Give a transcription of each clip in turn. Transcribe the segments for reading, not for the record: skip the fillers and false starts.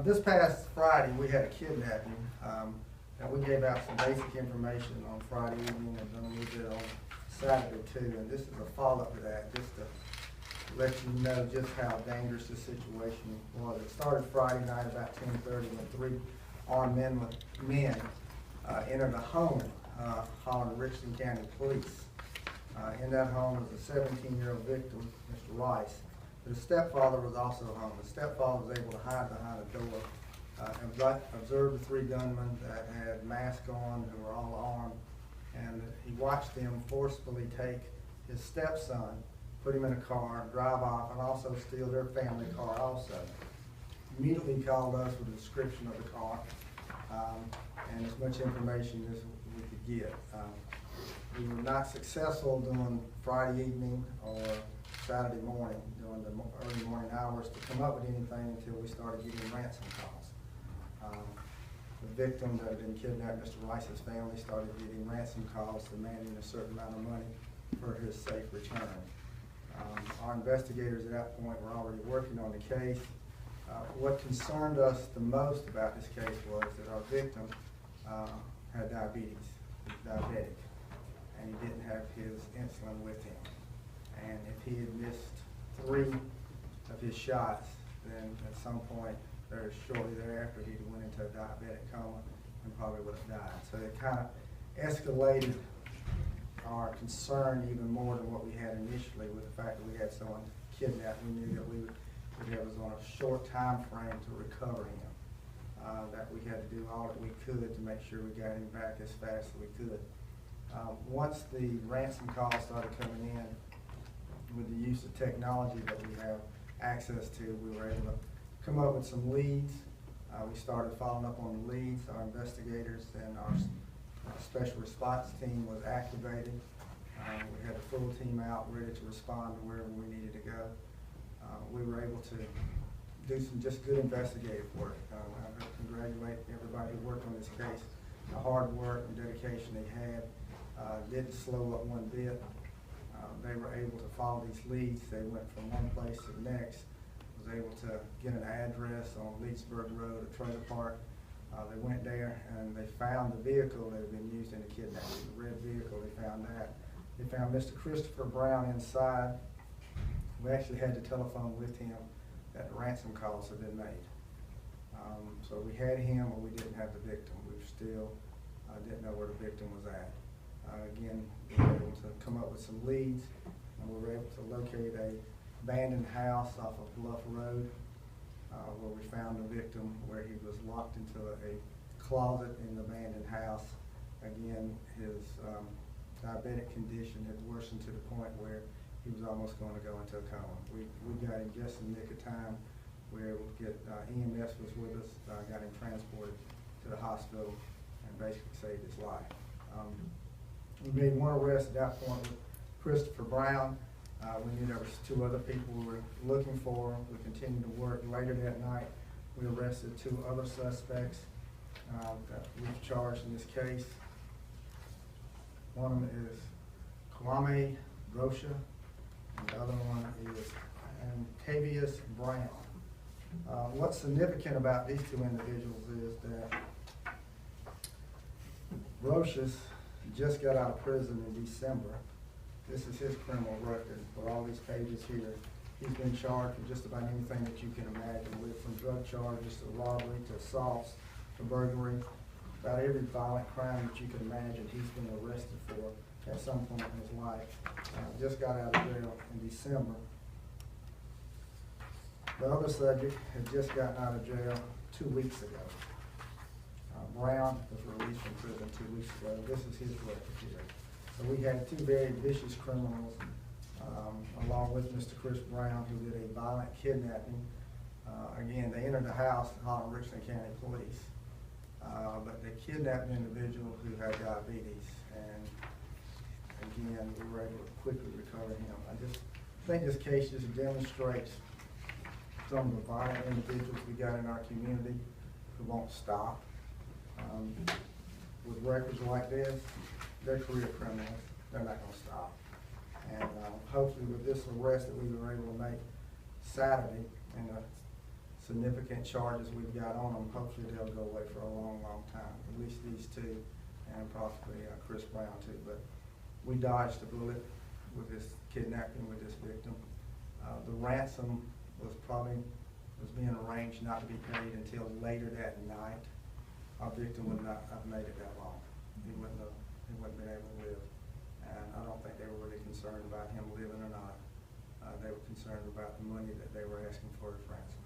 This past Friday, we had a kidnapping, and we gave out some basic information on Friday evening and then a little bit on Saturday too. And this is a follow-up to that, just to let you know just how dangerous the situation was. It started Friday night about 10:30 when three armed men entered a home calling the Richland County Police. In that home was a 17-year-old victim, Mr. Rice. His stepfather was also home. The stepfather was able to hide behind a door and observed the three gunmen that had masks on, who were all armed, and he watched them forcefully take his stepson, put him in a car, drive off, and also steal their family car also. Immediately called us with a description of the car and as much information as we could get. We were not successful during Friday evening or Saturday morning, during the early morning hours, to come up with anything until we started getting ransom calls. The victim that had been kidnapped, Mr. Rice's family, started getting ransom calls demanding a certain amount of money for his safe return. Our investigators at that point were already working on the case. What concerned us the most about this case was that our victim had diabetes, he was diabetic, and he didn't have his insulin with him. And if he had missed 3 of his shots, then at some point very shortly thereafter he went into a diabetic coma and probably would have died. So it kind of escalated our concern even more than what we had initially with the fact that we had someone kidnapped. We knew that it was on a short time frame to recover him, that we had to do all that we could to make sure we got him back as fast as we could. Once the ransom calls started coming in, with the use of technology that we have access to, we were able to come up with some leads. We started following up on the leads. Our investigators and our special response team was activated. We had a full team out ready to respond to wherever we needed to go. We were able to do some just good investigative work. I congratulate everybody who worked on this case. The hard work and dedication they had didn't slow up one bit. They were able to follow these leads. They went from one place to the next, was able to get an address on Leedsburg Road, a trailer park. They went there and they found the vehicle that had been used in the kidnapping, the red vehicle. They found that. They found Mr. Christopher Brown inside. We actually had to telephone with him that the ransom calls had been made. So we had him, but we didn't have the victim. We still didn't know where the victim was at. Again, we were able to come up with some leads, and we were able to locate a abandoned house off of Bluff Road, where we found the victim, where he was locked into a closet in the abandoned house. Again, his diabetic condition had worsened to the point where he was almost going to go into a coma. We got him just in the nick of time. We were able to get EMS was with us, got him transported to the hospital, and basically saved his life. We made one arrest at that point with Christopher Brown. We knew there was 2 other people we were looking for. We continued to work. Later that night, we arrested 2 other suspects that we've charged in this case. One of them is Kwame Grosha, and the other one is Tavius Brown. What's significant about these 2 individuals is that Grosha just got out of prison in December. This is his criminal record for all these pages here. He's been charged with just about anything that you can imagine, with from drug charges to robbery to assaults to burglary. About every violent crime that you can imagine he's been arrested for at some point in his life. Just got out of jail in December. The other subject had just gotten out of jail 2 weeks ago. Brown was released from prison 2 weeks ago. This is his record here. So we had 2 very vicious criminals, along with Mr. Chris Brown, who did a violent kidnapping. Again, they entered the house calling Richland County Police, but they kidnapped an individual who had diabetes, and again, we were able to quickly recover him. I just think this case just demonstrates some of the violent individuals we got in our community who won't stop. With records like this, they're career criminals. They're not going to stop. And hopefully with this arrest that we were able to make Saturday and the significant charges we've got on them, hopefully they'll go away for a long, long time. At least these two, and possibly Chris Brown too. But we dodged a bullet with this kidnapping with this victim. The ransom was being arranged not to be paid until later that night. Our victim would not have made it that long. He wouldn't been able to live. And I don't think they were really concerned about him living or not. They were concerned about the money that they were asking for as ransom.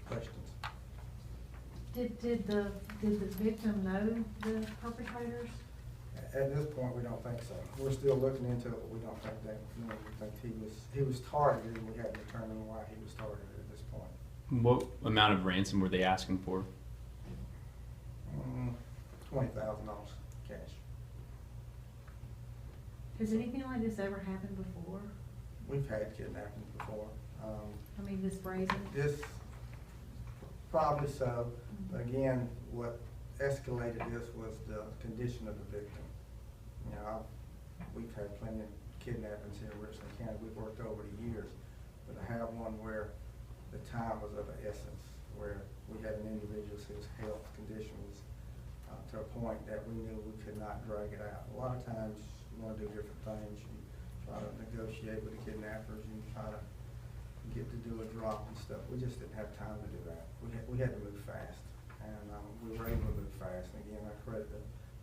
Questions? Did the victim know the perpetrators? At this point, we don't think so. We're still looking into it, but we don't think that. We think he was targeted, and we haven't determined why he was targeted at this point. What amount of ransom were they asking for? $20,000 cash. Has anything like this ever happened before? We've had kidnappings before. I mean, this brazen? This, probably so. But again, what escalated this was the condition of the victim. You know, we've had plenty of kidnappings here in Richland County. We've worked over the years. But I have one where the time was of the essence, where we had an individual whose health condition was to a point that we knew we could not drag it out. A lot of times you want to do different things. You try to negotiate with the kidnappers. You try to get to do a drop and stuff. We just didn't have time to do that. We had to move fast, and we were able to move fast. And again, I credit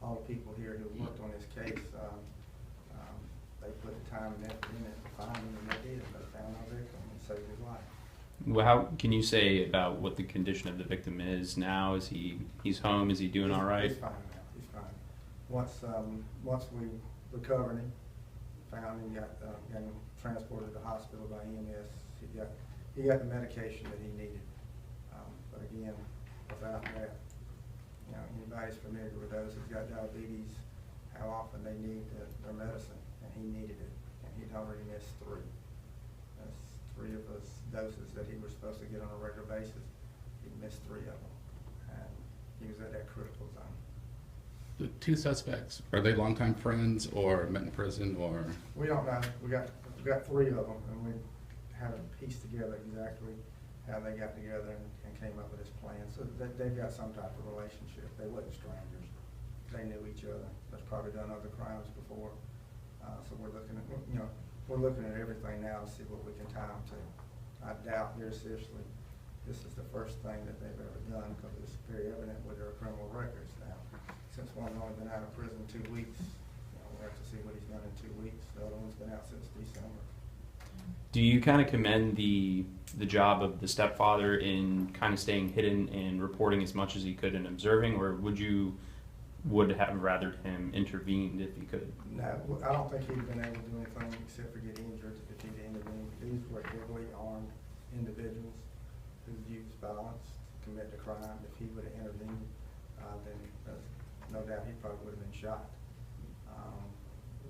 all the people here who worked on this case. They put the time and effort in it to find him, and they did. They found our victim and saved his life. Well, how can you say about what the condition of the victim is now? Is he's home? Is he doing all right? He's fine now. He's fine. Once we recovered him, found him, got him transported to the hospital by EMS. He got the medication that he needed. But again, without that, you know, anybody's familiar with those who've got diabetes, how often they need their medicine, and he needed it, and he'd already missed 3. That's 3 of those doses that he was supposed to get on a regular basis. He missed 3 of them, and he was at that critical zone. The 2 suspects, are they longtime friends or met in prison or? We don't know. We got 3 of them, and we haven't pieced together exactly how they got together and came up with this plan. So they've got some type of relationship. They wasn't strangers. They knew each other. They've probably done other crimes before. So we're looking at everything now to see what we can tie them to. I doubt very seriously this is the first thing that they've ever done, because it's very evident with their criminal records now. Since one's only been out of prison 2 weeks, you know, we'll have to see what he's done in 2 weeks. The other one's been out since December. Do you kind of commend the job of the stepfather in kind of staying hidden and reporting as much as he could and observing, or would have rather him intervened if he could? No, I don't think he'd been able to do anything except for get injured if he'd intervened. These were heavily armed individuals who used violence to commit the crime. If he would have intervened, then no doubt he probably would have been shot.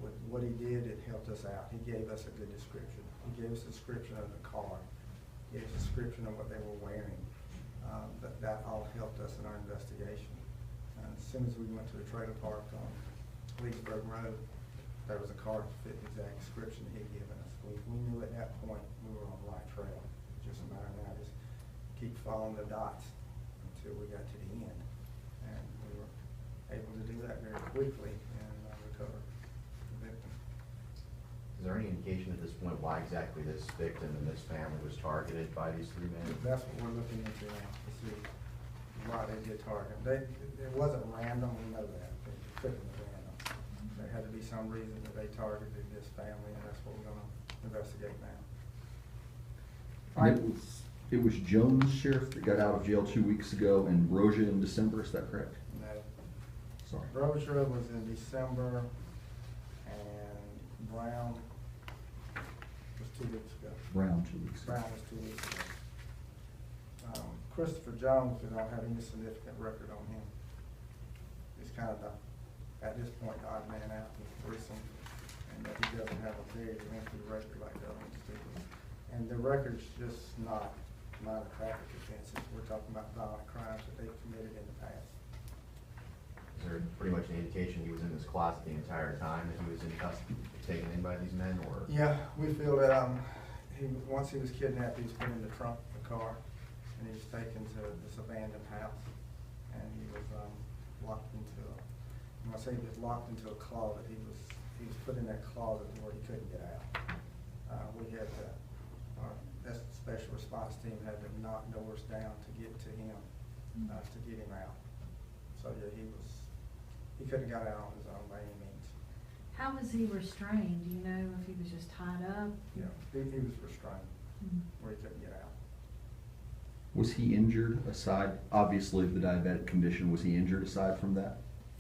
With what he did, it helped us out. He gave us a good description. He gave us a description of the car. He gave us a description of what they were wearing. That all helped us in our investigation. As soon as we went to the trailer park on Leesburg Road, there was a car that fit the exact description he'd given us. We knew at that point we were on the right trail. Just a matter now, just keep following the dots until we got to the end. And we were able to do that very quickly and recover the victim. Is there any indication at this point why exactly this victim and this family was targeted by these 3 men? That's what we're looking into now, to see why they did target them. It wasn't random, we know that. It couldn't be random. There had to be some reason that they targeted this family, and that's what we're gonna investigate now. And it was Jones, Sheriff, that got out of jail 2 weeks ago, and Roja in December, is that correct? No. Sorry. Rocha was in December, and Brown was 2 weeks ago. Brown 2 weeks ago. Brown was 2 weeks ago. Christopher Jones, we don't have any significant record on him. He's kind of at this point, the odd man out with threesome, and that he doesn't have a very lengthy record like the other ones do. And the record's just not minor traffic offenses. We're talking about violent crimes that they've committed in the past. Is there pretty much an indication he was in this closet the entire time that he was in custody, taken in by these men, or? Yeah, we feel that once he was kidnapped, he was put in the trunk of the car, and he was taken to this abandoned house, and he was, locked into a, when I say he was locked into a closet, he was put in that closet where he couldn't get out. We had to, that's the special response team had to knock doors down to get to him, to get him out. So, yeah, he couldn't got out on his own by any means. How was he restrained? Do you know if he was just tied up? Yeah, he was restrained Mhm. where he couldn't get out. Was he injured aside, obviously the diabetic condition, was he injured aside from that?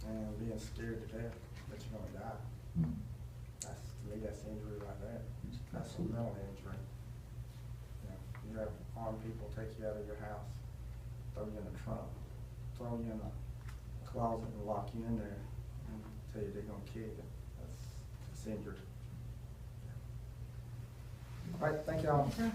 And being scared to death that you're gonna die. Hmm. That's, to me, that's injury right there. That's a Absolutely. mental injury. You have armed people take you out of your house, throw you in the trunk, throw you in a closet and lock you in there and tell you they're gonna kill you. That's injury. All right, thank y'all. Sir?